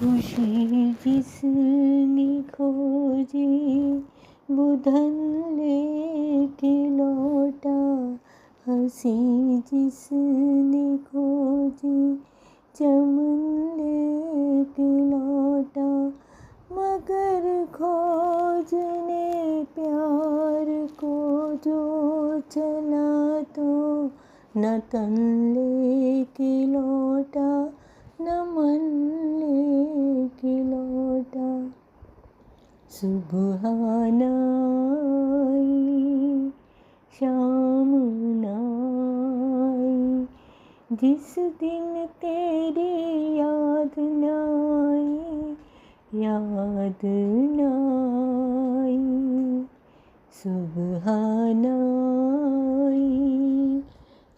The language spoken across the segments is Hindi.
खुशी जिसने खोजी बुधन लेके लौटा, हंसी जिसने खोजी चमन लेके लौटा, मगर खोजने प्यार को जो चला तो न तन लेके लौटा न मन लेके लौटा। सुबह नाई शाम नाई, जिस दिन तेरी याद नाई, याद नाई। सुबह नाई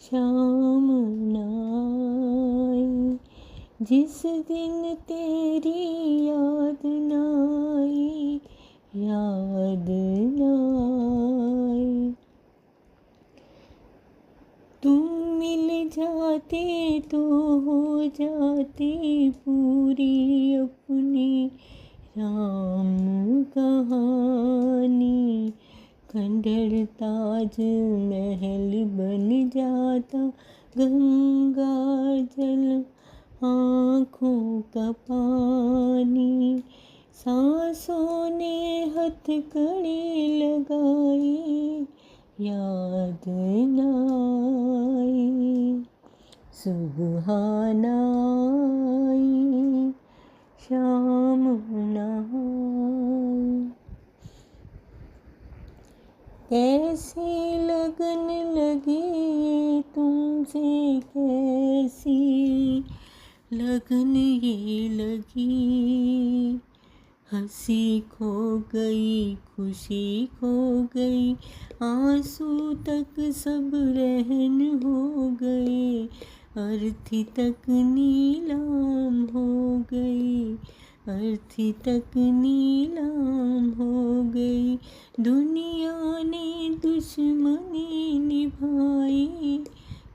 शाम नाई, जिस दिन तेरी याद नाई, याद नाई। तुम मिल जाते तो हो जाती पूरी अपनी राम कहानी, खंडर ताज महल बन जाता, गंगा जल आँखों का पानी। सांसों ने हथकड़ी लगाई, याद नाई। सुबह नाई शाम नाई, कैसी लगन लगी तुमसे, कैसी लगन ये लगी। हंसी खो गई खुशी खो गई, आंसू तक सब रहन हो गए, अर्थी तक नीलाम हो गई, अर्थी तक नीलाम हो गई। दुनिया ने दुश्मनी निभाई,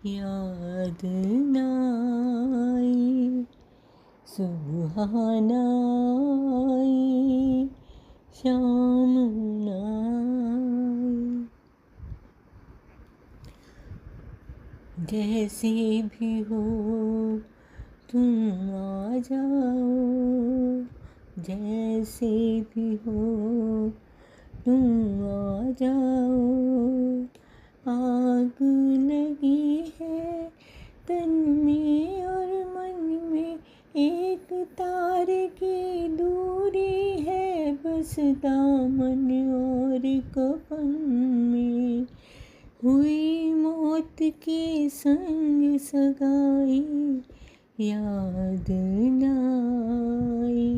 याद नाई। सुबह नाई शाम नाई, जैसे भी हो तुम आ जाओ, जैसे भी हो तुम आ जाओ। आग लगी है तन में और मन में, एक तार की दूरी है बस दामन और कफन में। हुई मौत के संग सगाई, याद नाई।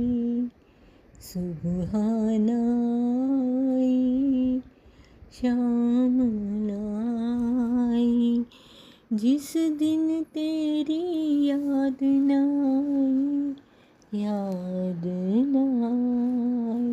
सुबह नाई शाम नाई, जिस दिन तेरी याद नाई, याद नाई।